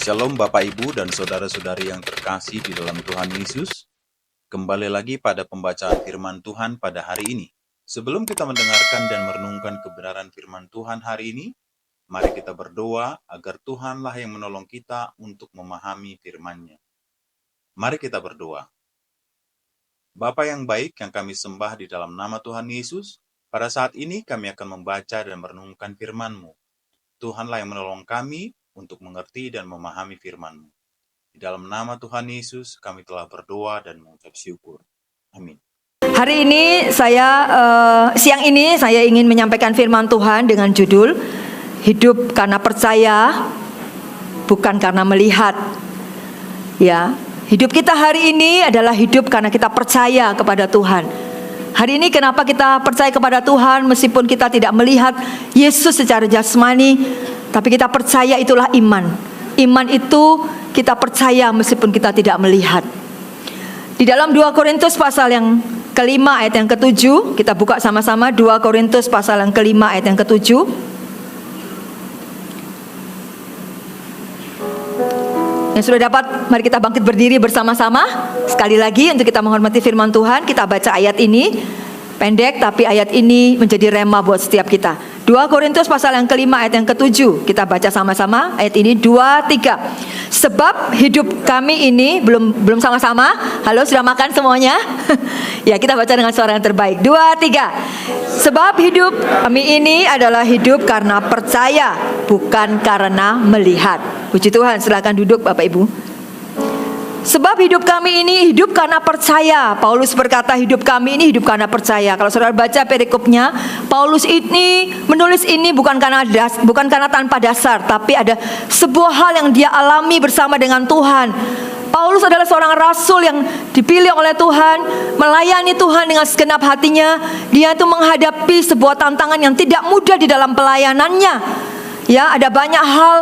Shalom Bapak Ibu dan Saudara-saudari yang terkasih di dalam Tuhan Yesus. Kembali lagi pada pembacaan firman Tuhan pada hari ini. Sebelum kita mendengarkan dan merenungkan kebenaran firman Tuhan hari ini, mari kita berdoa agar Tuhanlah yang menolong kita untuk memahami firman-Nya. Mari kita berdoa. Bapa yang baik yang kami sembah di dalam nama Tuhan Yesus, pada saat ini kami akan membaca dan merenungkan firman-Mu. Tuhanlah yang menolong kami untuk mengerti dan memahami firman-Mu. Di dalam nama Tuhan Yesus, kami telah berdoa dan mengucap syukur. Amin. Hari ini siang ini saya ingin menyampaikan firman Tuhan dengan judul Hidup karena percaya, bukan karena melihat. Ya, hidup kita hari ini adalah hidup karena kita percaya kepada Tuhan. Hari ini kenapa kita percaya kepada Tuhan meskipun kita tidak melihat Yesus secara jasmani, tapi kita percaya itulah iman. Iman itu kita percaya meskipun kita tidak melihat. Di dalam 2 Korintus pasal yang kelima ayat yang ke-7, kita buka sama-sama 2 Korintus pasal yang kelima ayat yang ke-7. Yang sudah dapat, mari kita bangkit berdiri bersama-sama. Sekali lagi untuk kita menghormati firman Tuhan, kita baca ayat ini. Pendek tapi ayat ini menjadi rema buat setiap kita. 2 Korintus pasal yang kelima ayat yang ke-7. Kita baca sama-sama ayat ini 2, 3. Sebab hidup kami ini belum sama-sama. Halo, sudah makan semuanya? Ya, kita baca dengan suara yang terbaik. 2, 3. Sebab hidup kami ini adalah hidup karena percaya, bukan karena melihat. Puji Tuhan, silakan duduk Bapak Ibu. Sebab hidup kami ini hidup karena percaya. Paulus berkata hidup kami ini hidup karena percaya. Kalau saudara baca perikopnya, Paulus ini menulis ini bukan karena tanpa dasar, tapi ada sebuah hal yang dia alami bersama dengan Tuhan. Paulus adalah seorang rasul yang dipilih oleh Tuhan, melayani Tuhan dengan segenap hatinya. Dia itu menghadapi sebuah tantangan yang tidak mudah di dalam pelayanannya. Ya, ada banyak hal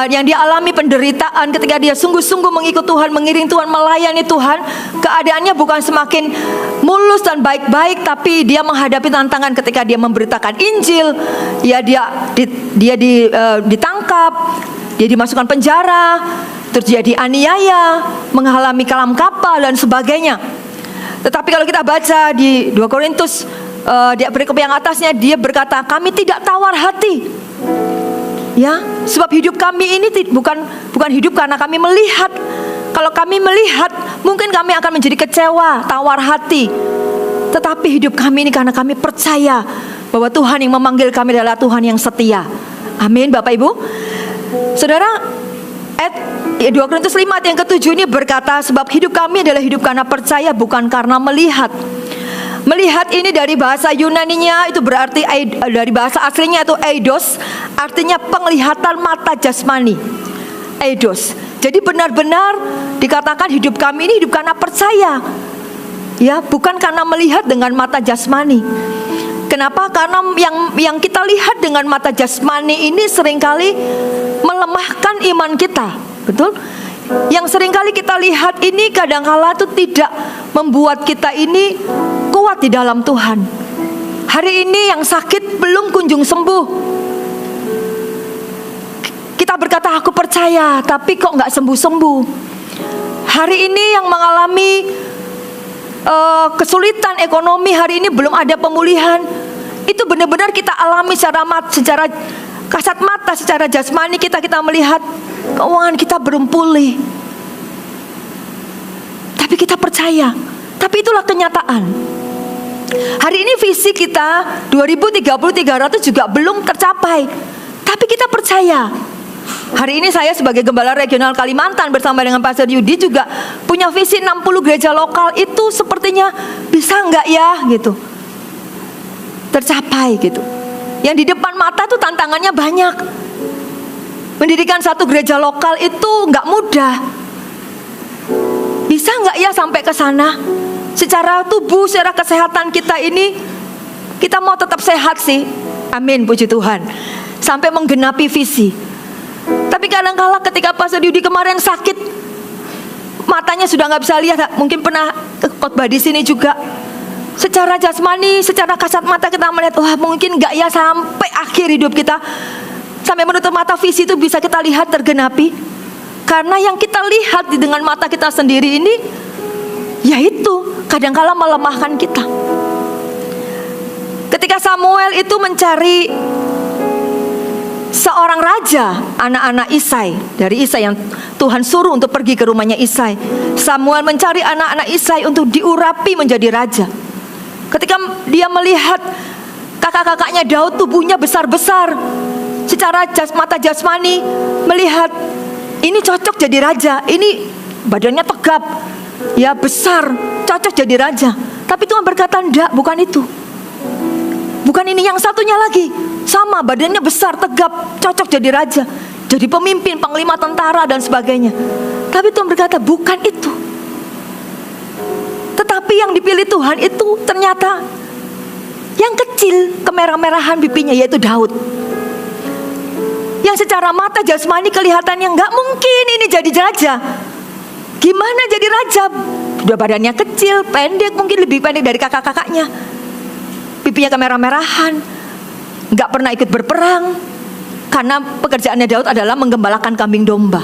yang dia alami, penderitaan ketika dia sungguh-sungguh mengikut Tuhan, mengiring Tuhan, melayani Tuhan. Keadaannya bukan semakin mulus dan baik-baik, tapi dia menghadapi tantangan ketika dia memberitakan Injil. Ya, dia ditangkap, dia dimasukkan penjara, terus dia dianiaya, mengalami kalam kapal dan sebagainya. Tetapi kalau kita baca di 2 Korintus di perikop yang atasnya, dia berkata, kami tidak tawar hati. Ya, sebab hidup kami ini bukan hidup karena kami melihat. Kalau kami melihat, mungkin kami akan menjadi kecewa, tawar hati. Tetapi hidup kami ini karena kami percaya bahwa Tuhan yang memanggil kami adalah Tuhan yang setia. Amin, Bapak Ibu. Saudara, 2 Korintus 5 ayat yang ke-7 ini berkata, sebab hidup kami adalah hidup karena percaya, bukan karena melihat. Melihat ini dari bahasa Yunaninya itu berarti, dari bahasa aslinya itu eidos, artinya penglihatan mata jasmani. Eidos. Jadi benar-benar dikatakan hidup kami ini hidup karena percaya. Ya, bukan karena melihat dengan mata jasmani. Kenapa? Karena yang kita lihat dengan mata jasmani ini seringkali melemahkan iman kita. Betul? Yang seringkali kita lihat ini kadang-kala itu tidak membuat kita ini kuat di dalam Tuhan. Hari ini yang sakit belum kunjung sembuh. Kita berkata aku percaya, tapi kok nggak sembuh-sembuh. Hari ini yang mengalami kesulitan ekonomi, hari ini belum ada pemulihan. Itu benar-benar kita alami secara kasat mata, secara jasmani kita melihat keuangan kita belum pulih. Tapi kita percaya. Tapi itulah kenyataan. Hari ini visi kita 2030-300 juga belum tercapai. Tapi kita percaya. Hari ini saya sebagai Gembala Regional Kalimantan bersama dengan Pastor Yudi juga punya visi 60 gereja lokal. Itu sepertinya bisa enggak ya gitu, tercapai gitu. Yang di depan mata tuh tantangannya banyak. Mendirikan satu gereja lokal itu enggak mudah. Bisa enggak ya sampai ke sana? Secara tubuh, secara kesehatan kita ini, kita mau tetap sehat sih. Amin, puji Tuhan. Sampai menggenapi visi. Tapi kadang-kala ketika Pastor Yudi kemarin sakit, matanya sudah nggak bisa lihat. Mungkin pernah khotbah di sini juga. Secara jasmani, secara kasat mata kita melihat, wah mungkin nggak ya sampai akhir hidup kita, sampai menutup mata visi itu bisa kita lihat tergenapi. Karena yang kita lihat dengan mata kita sendiri ini, yaitu kadangkala melemahkan kita. Ketika Samuel itu mencari seorang raja, anak-anak Isai, dari Isai yang Tuhan suruh untuk pergi ke rumahnya Isai, Samuel mencari anak-anak Isai untuk diurapi menjadi raja. Ketika dia melihat kakak-kakaknya Daud tubuhnya besar-besar, secara mata jasmani melihat ini cocok jadi raja, ini badannya tegap, ya besar, cocok jadi raja. Tapi Tuhan berkata, enggak, bukan itu. Bukan ini, yang satunya lagi sama, badannya besar, tegap, cocok jadi raja, jadi pemimpin, panglima tentara dan sebagainya. Tapi Tuhan berkata, bukan itu. Tetapi yang dipilih Tuhan itu ternyata yang kecil, kemerah-merahan pipinya, yaitu Daud. Yang secara mata jasmani kelihatannya nggak mungkin ini jadi raja. Gimana jadi raja? Udah badannya kecil, pendek, mungkin lebih pendek dari kakak-kakaknya. Pipinya kemerah-merahan, nggak pernah ikut berperang, karena pekerjaannya Daud adalah menggembalakan kambing domba.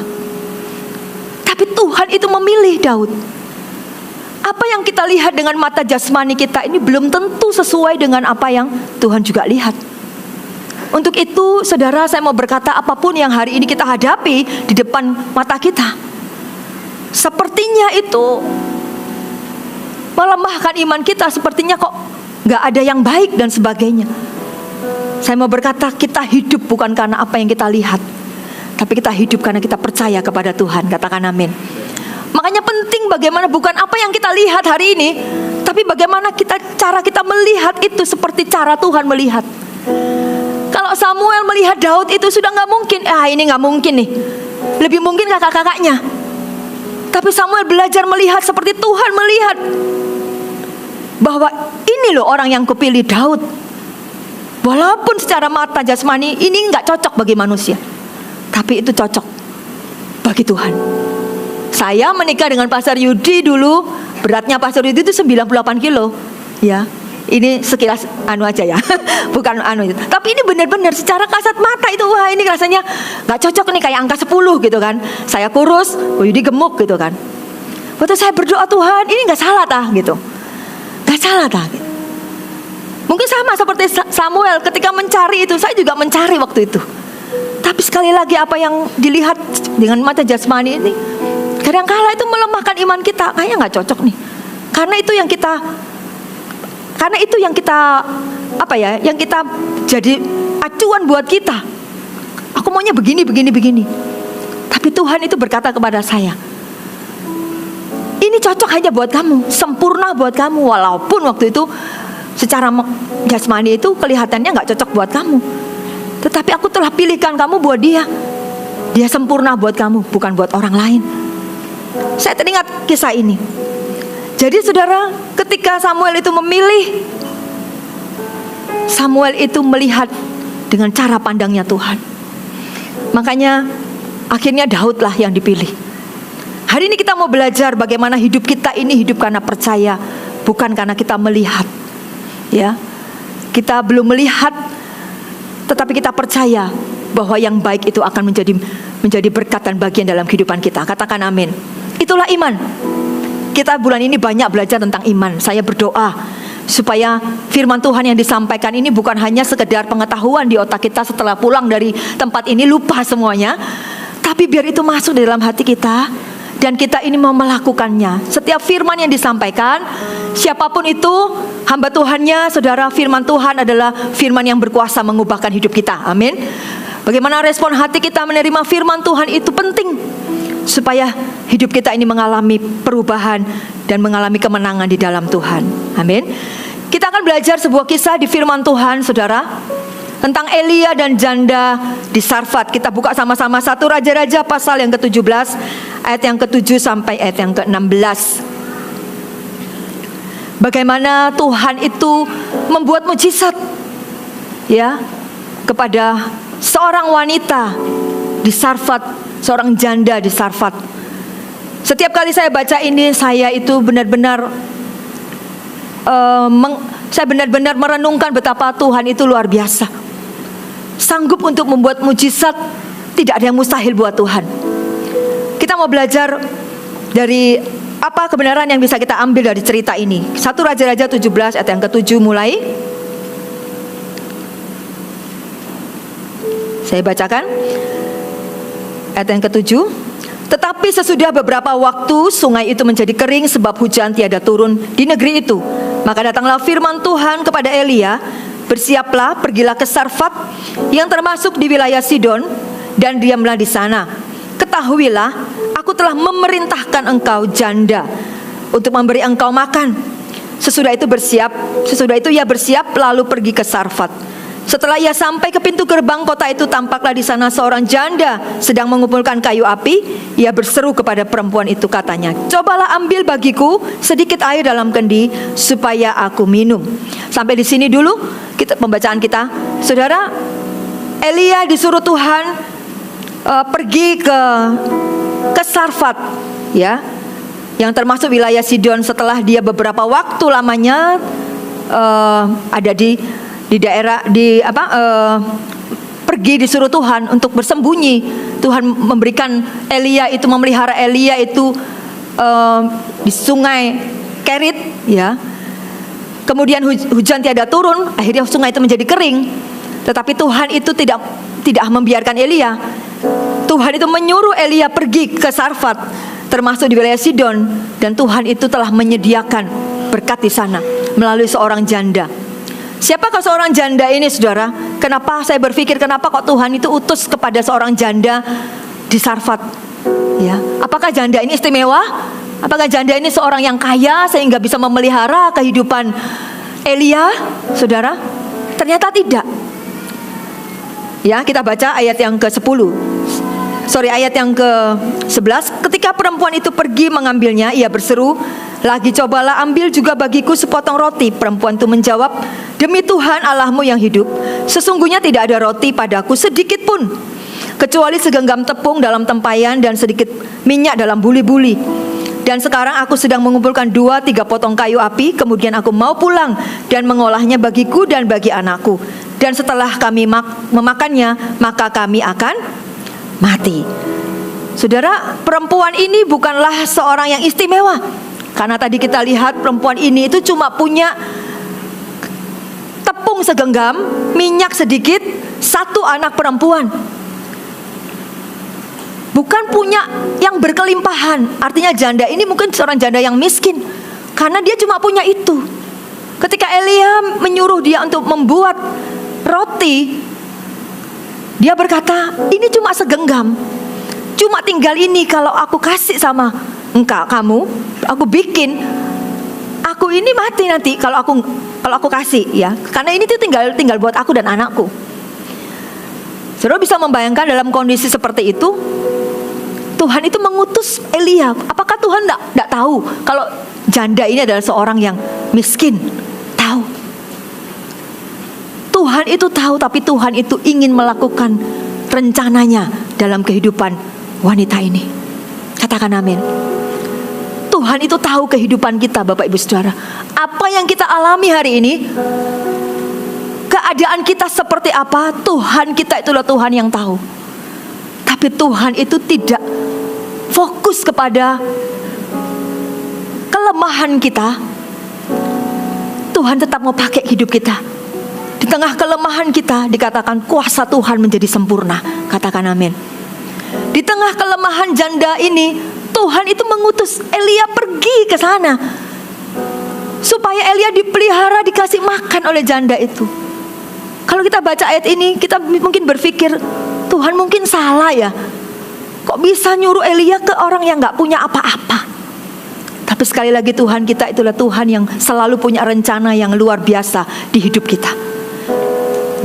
Tapi Tuhan itu memilih Daud. Apa yang kita lihat dengan mata jasmani kita ini belum tentu sesuai dengan apa yang Tuhan juga lihat. Untuk itu, saudara, saya mau berkata, apapun yang hari ini kita hadapi di depan mata kita, sepertinya itu melemahkan iman kita, sepertinya kok gak ada yang baik dan sebagainya. Saya mau berkata, kita hidup bukan karena apa yang kita lihat, tapi kita hidup karena kita percaya kepada Tuhan. Katakan amin. Makanya penting bagaimana bukan apa yang kita lihat hari ini, tapi bagaimana cara kita melihat itu seperti cara Tuhan melihat. Kalau Samuel melihat Daud itu sudah gak mungkin, ini gak mungkin nih, lebih mungkin kakak-kakaknya. Tapi Samuel belajar melihat seperti Tuhan melihat, bahwa ini loh orang yang kupilih, Daud. Walaupun secara mata jasmani ini gak cocok bagi manusia, tapi itu cocok bagi Tuhan. Saya menikah dengan Pastor Yudi dulu, beratnya Pastor Yudi itu 98 kilo, ya. Ini sekilas aja ya, bukan itu. Tapi ini benar-benar secara kasat mata itu, wah ini rasanya gak cocok nih, kayak angka 10 gitu kan. Saya kurus, Yudi gemuk gitu kan. Waktu saya berdoa, Tuhan ini gak salah tah gitu, gak salah tah gitu. Mungkin sama seperti Samuel ketika mencari itu, saya juga mencari waktu itu. Tapi sekali lagi apa yang dilihat dengan mata jasmani ini kadang-kala itu melemahkan iman kita. Kayaknya gak cocok nih, karena itu yang kita yang kita jadi acuan buat kita. Aku maunya begini. Tapi Tuhan itu berkata kepada saya, ini cocok hanya buat kamu, sempurna buat kamu. Walaupun waktu itu secara jasmani itu kelihatannya gak cocok buat kamu, tetapi aku telah pilihkan kamu buat dia. Dia sempurna buat kamu, bukan buat orang lain. Saya teringat kisah ini. Jadi saudara, ketika Samuel itu memilih, Samuel itu melihat dengan cara pandangnya Tuhan. Makanya akhirnya Daud lah yang dipilih. Hari ini kita mau belajar bagaimana hidup kita ini hidup karena percaya, bukan karena kita melihat. Ya, kita belum melihat, tetapi kita percaya bahwa yang baik itu akan menjadi berkat dan bagian dalam kehidupan kita. Katakan amin. Itulah iman. Kita bulan ini banyak belajar tentang iman. Saya berdoa supaya firman Tuhan yang disampaikan ini bukan hanya sekedar pengetahuan di otak kita setelah pulang dari tempat ini lupa semuanya, tapi biar itu masuk di dalam hati kita dan kita ini mau melakukannya. Setiap firman yang disampaikan, siapapun itu hamba Tuhannya, saudara, firman Tuhan adalah firman yang berkuasa mengubahkan hidup kita. Amin. Bagaimana respon hati kita menerima firman Tuhan itu penting, supaya hidup kita ini mengalami perubahan dan mengalami kemenangan di dalam Tuhan. Amin. Kita akan belajar sebuah kisah di firman Tuhan, saudara, tentang Elia dan janda di Sarfat. Kita buka sama-sama 1 Raja-Raja pasal yang ke-17 ayat yang ke-7 sampai ayat yang ke-16. Bagaimana Tuhan itu membuat mujizat, ya, kepada seorang wanita di Sarfat, seorang janda di Sarfat. Setiap kali saya baca ini, saya itu benar-benar saya benar-benar merenungkan betapa Tuhan itu luar biasa. Sanggup untuk membuat mujizat, tidak ada yang mustahil buat Tuhan. kita mau belajar dari apa kebenaran yang bisa kita ambil dari cerita ini. 1 Raja-Raja 17 ayat yang ke-7 mulai. Saya bacakan ayat yang ke-7. Tetapi sesudah beberapa waktu sungai itu menjadi kering sebab hujan tiada turun di negeri itu. Maka datanglah firman Tuhan kepada Elia, bersiaplah, pergilah ke Sarfat yang termasuk di wilayah Sidon dan diamlah di sana. Ketahuilah, aku telah memerintahkan engkau janda untuk memberi engkau makan. Sesudah itu ia bersiap lalu pergi ke Sarfat. Setelah ia sampai ke pintu gerbang kota itu, tampaklah di sana seorang janda sedang mengumpulkan kayu api. Ia berseru kepada perempuan itu, katanya, cobalah ambil bagiku sedikit air dalam kendi supaya aku minum. Sampai di sini dulu pembacaan kita. Saudara, Elia disuruh Tuhan pergi ke Sarfat, ya, yang termasuk wilayah Sidon. Setelah dia beberapa waktu lamanya ada di daerah pergi disuruh Tuhan untuk bersembunyi. Tuhan memberikan memelihara Elia itu di sungai Kerit, ya. Kemudian hujan tiada turun, akhirnya sungai itu menjadi kering. Tetapi Tuhan itu tidak membiarkan Elia. Tuhan itu menyuruh Elia pergi ke Sarfat, termasuk di wilayah Sidon, dan Tuhan itu telah menyediakan berkat di sana melalui seorang janda. Siapakah seorang janda ini, saudara? Kenapa saya berpikir kenapa kok Tuhan itu utus kepada seorang janda di Sarfat? Ya, apakah janda ini istimewa? Apakah janda ini seorang yang kaya sehingga bisa memelihara kehidupan Elia, saudara? Ternyata tidak. Ya, kita baca ayat yang ayat yang ke-11. Ketika perempuan itu pergi mengambilnya, ia berseru lagi, cobalah ambil juga bagiku sepotong roti. Perempuan itu menjawab, demi Tuhan Allahmu yang hidup, sesungguhnya tidak ada roti padaku sedikit pun, kecuali segenggam tepung dalam tempayan dan sedikit minyak dalam buli-buli. Dan sekarang aku sedang mengumpulkan 2-3 potong kayu api. Kemudian aku mau pulang dan mengolahnya bagiku dan bagi anakku. Dan setelah kami memakannya, maka kami akan mati. Saudara, perempuan ini bukanlah seorang yang istimewa. Karena tadi kita lihat perempuan ini itu cuma punya tepung segenggam, minyak sedikit, 1 anak perempuan. Bukan punya yang berkelimpahan. Artinya janda ini mungkin seorang janda yang miskin, karena dia cuma punya itu. Ketika Elia menyuruh dia untuk membuat roti, dia berkata, ini cuma segenggam, cuma tinggal ini. Kalau aku kasih sama kamu, aku bikin, aku ini mati nanti kalau aku kasih, ya. Karena ini tuh tinggal buat aku dan anakku. Saudara bisa membayangkan dalam kondisi seperti itu, Tuhan itu mengutus Elia. Apakah Tuhan tidak tahu kalau janda ini adalah seorang yang miskin? Tahu. Tuhan itu tahu, tapi Tuhan itu ingin melakukan rencananya dalam kehidupan wanita ini. Katakan amin. Tuhan itu tahu kehidupan kita, Bapak Ibu Saudara. Apa yang kita alami hari ini, keadaan kita seperti apa, Tuhan kita itulah Tuhan yang tahu. Tapi Tuhan itu tidak fokus kepada kelemahan kita. Tuhan tetap mau pakai hidup kita. Di tengah kelemahan kita dikatakan kuasa Tuhan menjadi sempurna. Katakan amin. Di tengah kelemahan janda ini, Tuhan itu mengutus Elia pergi ke sana, supaya Elia dipelihara, dikasih makan oleh janda itu. Kalau kita baca ayat ini, kita mungkin berpikir, Tuhan mungkin salah ya, kok bisa nyuruh Elia ke orang yang gak punya apa-apa. Tapi sekali lagi Tuhan kita itulah Tuhan yang selalu punya rencana yang luar biasa di hidup kita.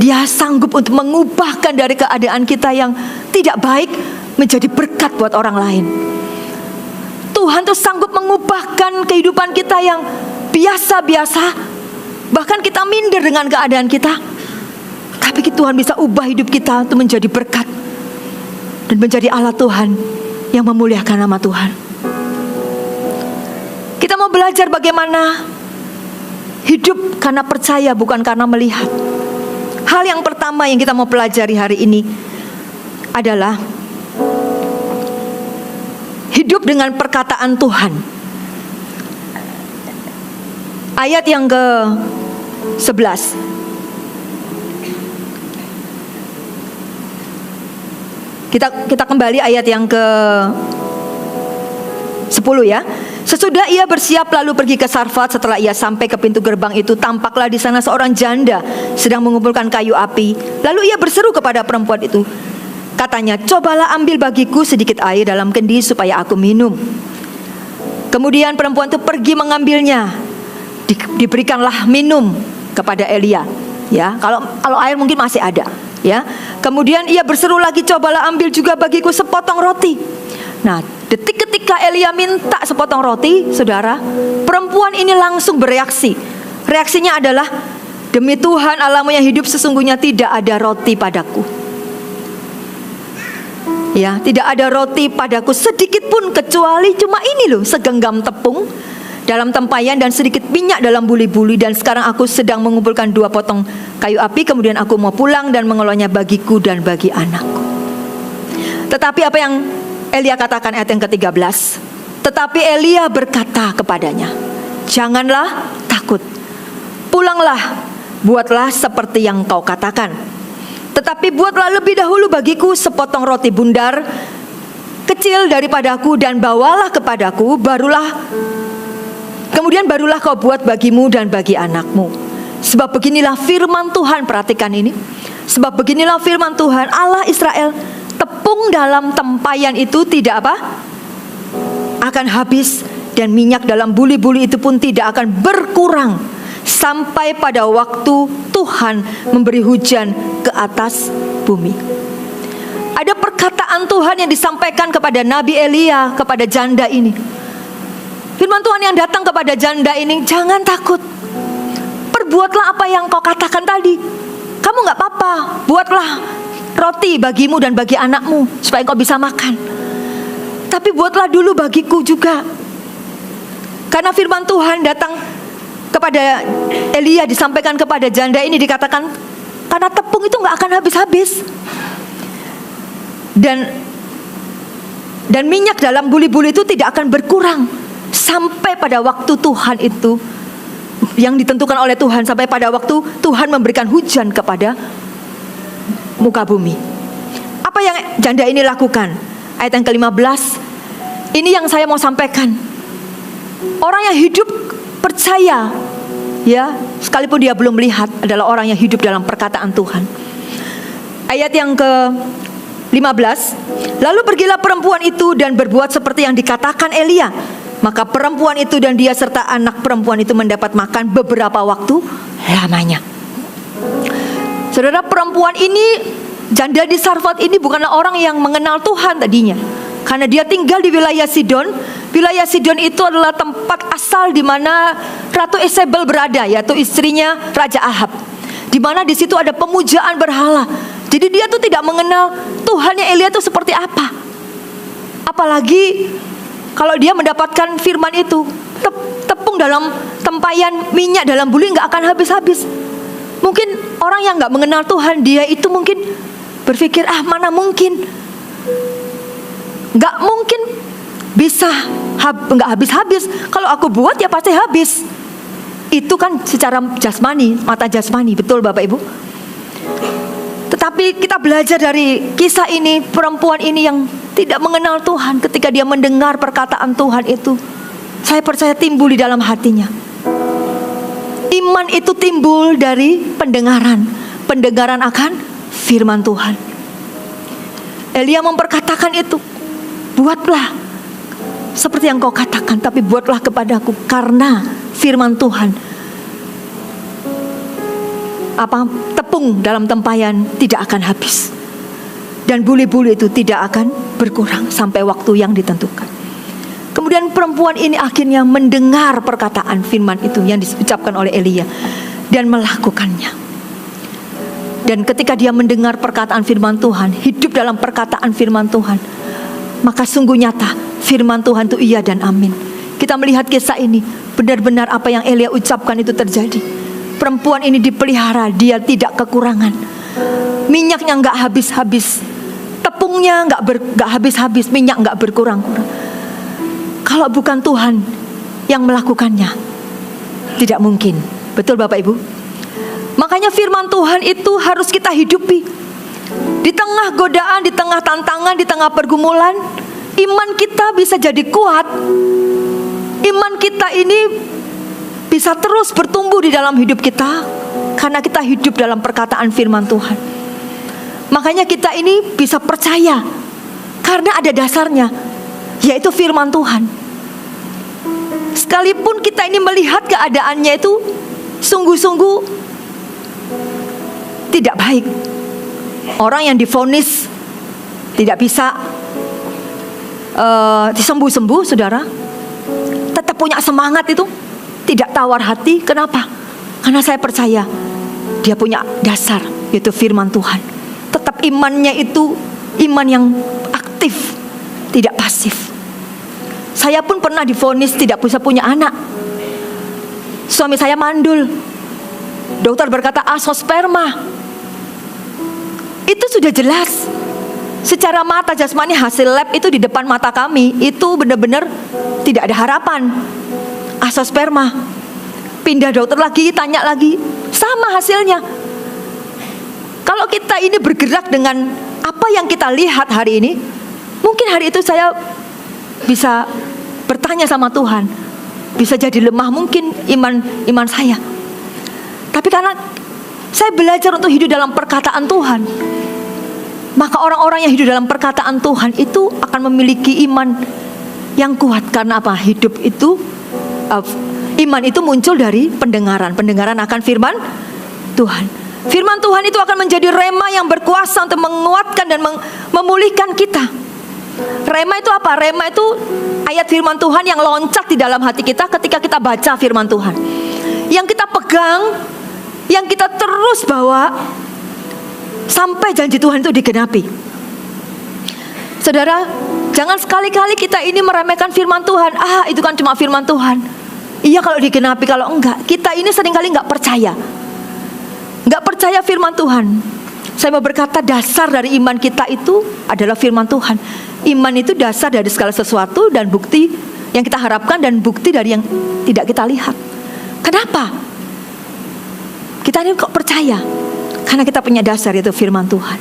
Dia sanggup untuk mengubahkan dari keadaan kita yang tidak baik menjadi berkat buat orang lain. Tuhan tuh sanggup mengubahkan kehidupan kita yang biasa-biasa, bahkan kita minder dengan keadaan kita, tapi Tuhan bisa ubah hidup kita untuk menjadi berkat dan menjadi alat Tuhan yang memuliakan nama Tuhan. Kita mau belajar bagaimana hidup karena percaya, bukan karena melihat. Hal yang pertama yang kita mau pelajari hari ini adalah hidup dengan perkataan Tuhan. Ayat yang ke-11. Kita kembali ayat yang ke-10 ya. Sesudah ia bersiap lalu pergi ke Sarfat, setelah ia sampai ke pintu gerbang itu, tampaklah di sana seorang janda sedang mengumpulkan kayu api. Lalu ia berseru kepada perempuan itu. Katanya, cobalah ambil bagiku sedikit air dalam kendi supaya aku minum. Kemudian perempuan itu pergi mengambilnya. Diberikanlah minum kepada Elia. Ya, kalau air mungkin masih ada. Ya, kemudian ia berseru lagi, cobalah ambil juga bagiku sepotong roti. Nah, detik ketika Elia minta sepotong roti, saudara, perempuan ini langsung bereaksi. Reaksinya adalah, demi Tuhan Allahmu yang hidup, sesungguhnya tidak ada roti padaku. Ya, tidak ada roti padaku sedikit pun, kecuali cuma ini loh, segenggam tepung dalam tempayan dan sedikit minyak dalam buli-buli. Dan sekarang aku sedang mengumpulkan 2 potong kayu api, kemudian aku mau pulang dan mengelolanya bagiku dan bagi anakku. Tetapi apa yang Elia katakan ayat yang ke-13? Tetapi Elia berkata kepadanya, janganlah takut, pulanglah, buatlah seperti yang kau katakan. Tetapi buatlah lebih dahulu bagiku sepotong roti bundar kecil daripadaku dan bawalah kepadaku, kemudian barulah kau buat bagimu dan bagi anakmu. Sebab beginilah firman Tuhan, perhatikan ini. Sebab beginilah firman Tuhan Allah Israel, tepung dalam tempayan itu tidak akan habis, dan minyak dalam buli-buli itu pun tidak akan berkurang sampai pada waktu Tuhan memberi hujan ke atas bumi. Ada perkataan Tuhan yang disampaikan kepada Nabi Elia, kepada janda ini. Firman Tuhan yang datang kepada janda ini, jangan takut, perbuatlah apa yang kau katakan tadi. Kamu gak apa-apa, buatlah roti bagimu dan bagi anakmu supaya kau bisa makan. Tapi buatlah dulu bagiku juga. Karena firman Tuhan datang kepada Elia, disampaikan kepada janda ini, dikatakan, karena tepung itu gak akan habis-habis. Dan minyak dalam buli-buli itu tidak akan berkurang sampai pada waktu Tuhan itu yang ditentukan oleh Tuhan, sampai pada waktu Tuhan memberikan hujan kepada muka bumi. Apa yang janda ini lakukan? Ayat yang ke-15. Ini yang saya mau sampaikan. Orang yang hidup percaya, ya, sekalipun dia belum melihat, adalah orang yang hidup dalam perkataan Tuhan. Ayat yang ke-15. Lalu pergilah perempuan itu dan berbuat seperti yang dikatakan Elia. Maka perempuan itu dan dia serta anak perempuan itu mendapat makan beberapa waktu lamanya. Saudara, perempuan ini, janda di Sarfat ini bukanlah orang yang mengenal Tuhan tadinya. Karena dia tinggal di wilayah Sidon. Wilayah Sidon itu adalah tempat asal di mana Ratu Isabel berada, yaitu istrinya Raja Ahab. Di mana di situ ada pemujaan berhala. Jadi dia tuh tidak mengenal Tuhannya Elia itu seperti apa. Apalagi kalau dia mendapatkan firman itu, tepung dalam tempayan, minyak dalam buli gak akan habis-habis. Mungkin orang yang gak mengenal Tuhan, dia itu mungkin berpikir, mana mungkin, gak mungkin bisa gak habis-habis. Kalau aku buat ya pasti habis. Itu kan secara jasmani, mata jasmani, betul Bapak Ibu. Tetapi kita belajar dari kisah ini, perempuan ini yang tidak mengenal Tuhan, ketika dia mendengar perkataan Tuhan itu, saya percaya timbul di dalam hatinya. Iman itu timbul dari pendengaran akan firman Tuhan. Elia memperkatakan itu, buatlah seperti yang kau katakan, tapi buatlah kepadaku, karena firman Tuhan, tepung dalam tempayan tidak akan habis, dan buli-buli itu tidak akan berkurang sampai waktu yang ditentukan. Kemudian perempuan ini akhirnya mendengar perkataan firman itu yang diucapkan oleh Elia dan melakukannya. Dan ketika dia mendengar perkataan firman Tuhan, hidup dalam perkataan firman Tuhan, maka sungguh nyata firman Tuhan itu iya dan amin. Kita melihat kisah ini, benar-benar apa yang Elia ucapkan itu terjadi. Perempuan ini dipelihara, dia tidak kekurangan. Minyaknya gak habis-habis, tepungnya gak habis-habis, minyak gak berkurang-kurang. kalau bukan Tuhan yang melakukannya, tidak mungkin. Betul Bapak Ibu? Makanya firman Tuhan itu harus kita hidupi. Di tengah godaan, di tengah tantangan, di tengah pergumulan, iman kita bisa jadi kuat. Iman kita ini bisa terus bertumbuh di dalam hidup kita karena kita hidup dalam perkataan firman Tuhan. Makanya kita ini bisa percaya karena ada dasarnya, yaitu firman Tuhan. Sekalipun kita ini melihat keadaannya itu sungguh-sungguh tidak baik. Orang yang divonis tidak bisa disembuh-sembuh, saudara, tetap punya semangat itu, tidak tawar hati. Kenapa? Karena saya percaya dia punya dasar, yaitu firman Tuhan. Tetap imannya itu iman yang aktif, tidak pasif. Saya pun pernah divonis tidak bisa punya anak. Suami saya mandul. Dokter berkata azoosperma. Itu sudah jelas. Secara mata jasmani hasil lab itu di depan mata kami, itu benar-benar tidak ada harapan. Azoosperma. Pindah dokter lagi, tanya lagi, sama hasilnya. Kalau kita ini bergerak dengan apa yang kita lihat hari ini, mungkin hari itu saya bisa bertanya sama Tuhan, bisa jadi lemah mungkin iman saya. Tapi karena saya belajar untuk hidup dalam perkataan Tuhan, maka orang-orang yang hidup dalam perkataan Tuhan itu akan memiliki iman yang kuat. Karena apa? Hidup itu, iman itu muncul dari pendengaran. Pendengaran akan firman Tuhan. Firman Tuhan itu akan menjadi rema yang berkuasa untuk menguatkan dan memulihkan kita. Rema itu apa? Rema itu ayat firman Tuhan yang loncat di dalam hati kita ketika kita baca firman Tuhan, yang kita pegang, yang kita terus bawa sampai janji Tuhan itu digenapi. Saudara, jangan sekali-kali kita ini meremehkan firman Tuhan. Itu kan cuma firman Tuhan. Iya kalau digenapi, kalau enggak. Kita ini seringkali enggak percaya. Enggak percaya firman Tuhan. Saya mau berkata dasar dari iman kita itu adalah firman Tuhan. Iman itu dasar dari segala sesuatu dan bukti yang kita harapkan dan bukti dari yang tidak kita lihat. Kenapa? Kita ini kok percaya? Karena kita punya dasar, yaitu firman Tuhan.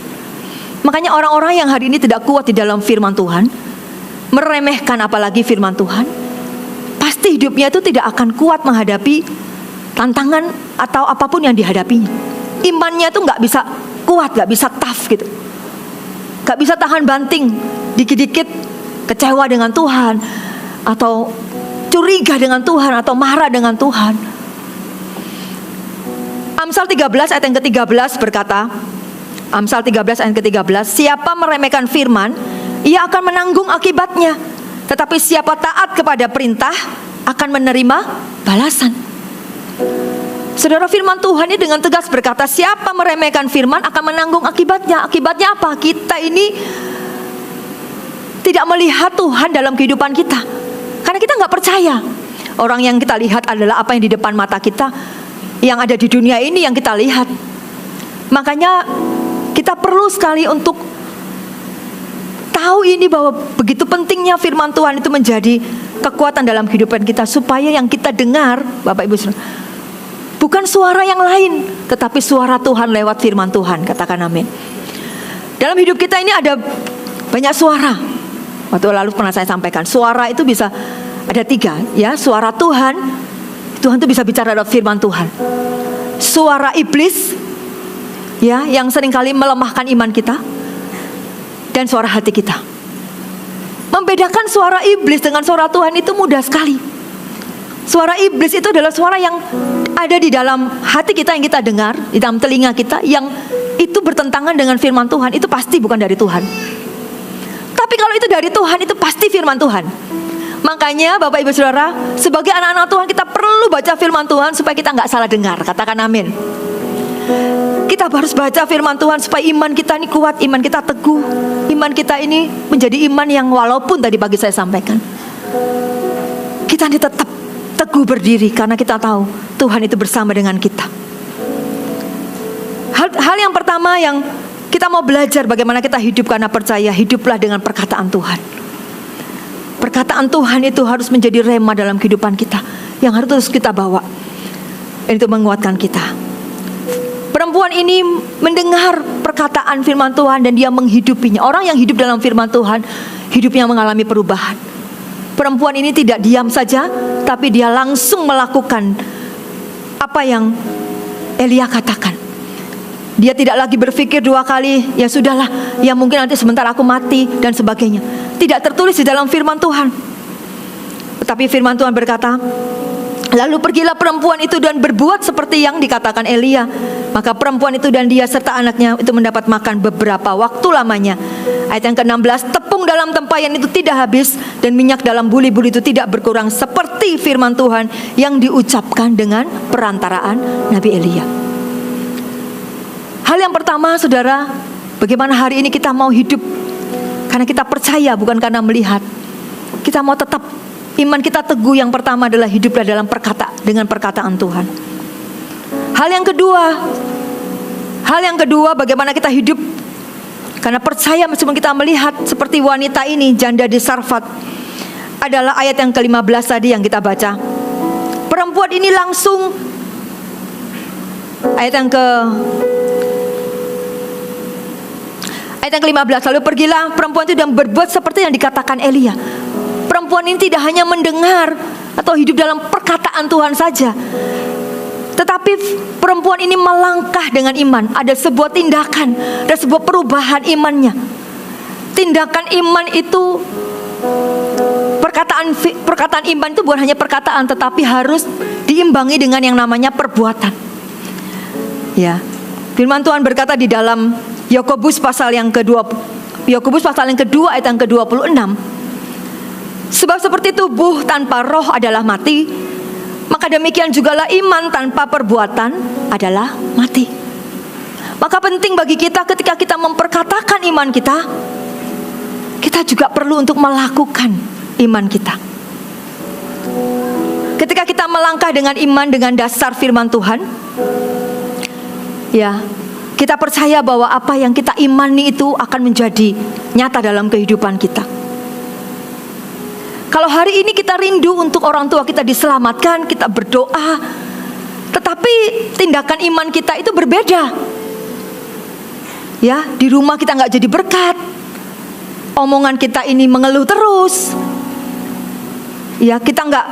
Makanya orang-orang yang hari ini tidak kuat di dalam firman Tuhan, meremehkan apalagi firman Tuhan, pasti hidupnya itu tidak akan kuat menghadapi tantangan atau apapun yang dihadapinya. Imannya itu gak bisa kuat, gak bisa tough gitu, gak bisa tahan banting. Dikit-dikit kecewa dengan Tuhan, atau curiga dengan Tuhan, atau marah dengan Tuhan. Amsal 13 ayat yang ke-13 berkata, Amsal 13 ayat ke-13, siapa meremehkan firman, ia akan menanggung akibatnya. Tetapi siapa taat kepada perintah akan menerima balasan. Saudara, firman Tuhan ini dengan tegas berkata, siapa meremehkan firman akan menanggung akibatnya. Akibatnya apa? Kita ini tidak melihat Tuhan dalam kehidupan kita, karena kita gak percaya. Orang yang kita lihat adalah apa yang di depan mata kita, yang ada di dunia ini yang kita lihat. Makanya kita perlu sekali untuk tahu ini, bahwa begitu pentingnya firman Tuhan itu menjadi kekuatan dalam kehidupan kita, supaya yang kita dengar, Bapak Ibu Saudara, bukan suara yang lain, tetapi suara Tuhan lewat firman Tuhan. Katakan amin. Dalam hidup kita ini ada banyak suara. Waktu lalu pernah saya sampaikan, suara itu bisa ada 3 ya. Suara Tuhan, Tuhan itu bisa bicara lewat firman Tuhan. Suara iblis ya, yang seringkali melemahkan iman kita. Dan suara hati kita. Membedakan suara iblis dengan suara Tuhan itu mudah sekali. Suara iblis itu adalah suara yang ada di dalam hati kita, yang kita dengar, di dalam telinga kita, yang itu bertentangan dengan firman Tuhan. Itu pasti bukan dari Tuhan. Tapi kalau itu dari Tuhan, itu pasti firman Tuhan. Makanya Bapak Ibu Saudara, sebagai anak-anak Tuhan, kita perlu baca firman Tuhan supaya kita gak salah dengar. Katakan amin. Kita harus baca firman Tuhan supaya iman kita ini kuat, iman kita teguh, iman kita ini menjadi iman yang walaupun tadi pagi saya sampaikan, kita ini tetap teguh berdiri karena kita tahu Tuhan itu bersama dengan kita. Hal yang pertama yang kita mau belajar, bagaimana kita hidup karena percaya. Hiduplah dengan perkataan Tuhan. perkataan Tuhan itu harus menjadi rema dalam kehidupan kita, yang harus terus kita bawa. Itu menguatkan kita. Perempuan ini mendengar perkataan firman Tuhan dan dia menghidupinya. Orang yang hidup dalam firman Tuhan, hidupnya mengalami perubahan. Perempuan ini tidak diam saja, tapi dia langsung melakukan apa yang Elia katakan. Dia tidak lagi berpikir dua kali, ya sudahlah, ya mungkin nanti sebentar aku mati dan sebagainya. Tidak tertulis di dalam firman Tuhan. Tetapi firman Tuhan berkata, lalu pergilah perempuan itu dan berbuat seperti yang dikatakan Elia. Maka perempuan itu dan dia serta anaknya itu mendapat makan beberapa waktu lamanya. Ayat yang ke-16, tepung dalam tempayan itu tidak habis dan minyak dalam buli-buli itu tidak berkurang, seperti firman Tuhan yang diucapkan dengan perantaraan Nabi Elia. Hal yang pertama, saudara, bagaimana hari ini kita mau hidup karena kita percaya, bukan karena melihat. Kita mau tetap iman kita teguh. Yang pertama adalah hiduplah dalam dengan perkataan Tuhan. Hal yang kedua, bagaimana kita hidup karena percaya meskipun kita melihat, seperti wanita ini, janda di Sarfat, adalah ayat yang ke-15 tadi yang kita baca. Perempuan ini langsung, ayat yang ke-15, lalu pergilah perempuan itu dan berbuat seperti yang dikatakan Elia. Perempuan ini tidak hanya mendengar atau hidup dalam perkataan Tuhan saja, tetapi perempuan ini melangkah dengan iman. Ada sebuah tindakan, ada sebuah perubahan imannya. Tindakan iman itu, perkataan iman itu bukan hanya perkataan, tetapi harus diimbangi dengan yang namanya perbuatan. Ya, firman Tuhan berkata di dalam Yakobus pasal yang kedua ayat yang ke-26, sebab seperti tubuh tanpa roh adalah mati, maka demikian jugalah iman tanpa perbuatan adalah mati. Maka penting bagi kita ketika kita memperkatakan iman kita, kita juga perlu untuk melakukan iman kita. Ketika kita melangkah dengan iman dengan dasar firman Tuhan, ya, kita percaya bahwa apa yang kita imani itu akan menjadi nyata dalam kehidupan kita. Kalau hari ini kita rindu untuk orang tua kita diselamatkan, kita berdoa, tetapi tindakan iman kita itu berbeda. Ya, di rumah kita nggak jadi berkat, omongan kita ini mengeluh terus. Ya, kita nggak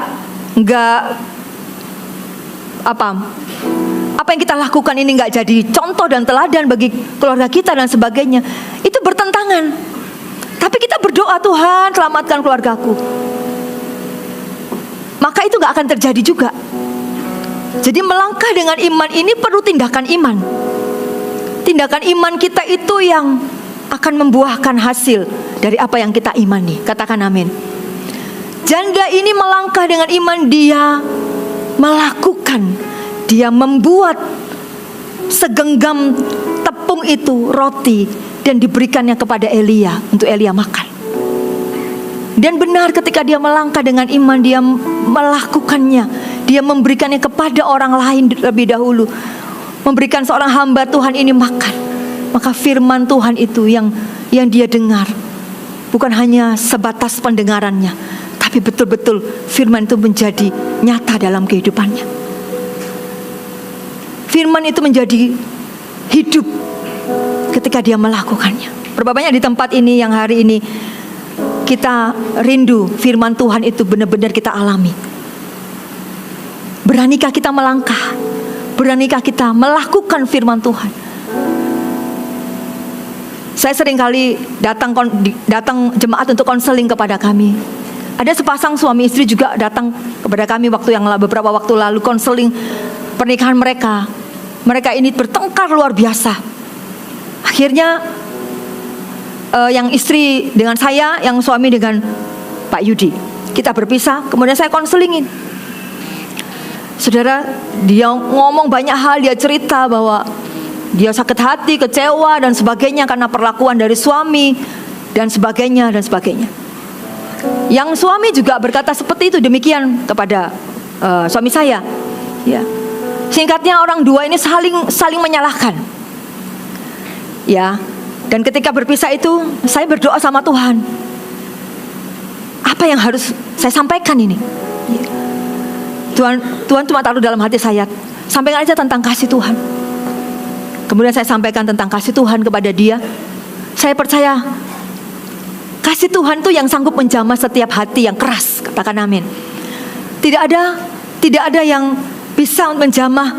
apa yang kita lakukan ini nggak jadi contoh dan teladan bagi keluarga kita dan sebagainya. Itu bertentangan. Tapi kita berdoa, Tuhan selamatkan keluargaku, maka itu gak akan terjadi juga. Jadi melangkah dengan iman ini perlu tindakan iman. Tindakan iman kita itu yang akan membuahkan hasil dari apa yang kita imani. Katakan amin. Janda ini melangkah dengan iman, dia melakukan, dia membuat segenggam tepung itu roti dan diberikannya kepada Elia untuk Elia makan. Dan benar, ketika dia melangkah dengan iman, dia melakukannya. Dia memberikannya kepada orang lain lebih dahulu, memberikan seorang hamba Tuhan ini makan. Maka firman Tuhan itu yang dia dengar bukan hanya sebatas pendengarannya, tapi betul-betul firman itu menjadi nyata dalam kehidupannya. Firman itu menjadi hidup ketika dia melakukannya. Berapa banyak di tempat ini yang hari ini kita rindu firman Tuhan itu benar-benar kita alami. Beranikah kita melangkah? Beranikah kita melakukan firman Tuhan? Saya sering kali datang jemaat untuk konseling kepada kami. Ada sepasang suami istri juga datang kepada kami beberapa waktu lalu konseling pernikahan mereka. Mereka ini bertengkar luar biasa. Akhirnya yang istri dengan saya, yang suami dengan Pak Yudi, kita berpisah. Kemudian saya konselingin. Saudara, dia ngomong banyak hal. Dia cerita bahwa dia sakit hati, kecewa dan sebagainya karena perlakuan dari suami dan sebagainya dan sebagainya. Yang suami juga berkata seperti itu, demikian kepada suami saya. Ya, singkatnya orang dua ini saling menyalahkan. Ya, dan ketika berpisah itu saya berdoa sama Tuhan. apa yang harus saya sampaikan ini? Tuhan cuma taruh dalam hati saya, sampaikan aja tentang kasih Tuhan. Kemudian saya sampaikan tentang kasih Tuhan kepada dia. Saya percaya kasih Tuhan itu yang sanggup menjamah setiap hati yang keras. Katakan amin. Tidak ada yang bisa menjamah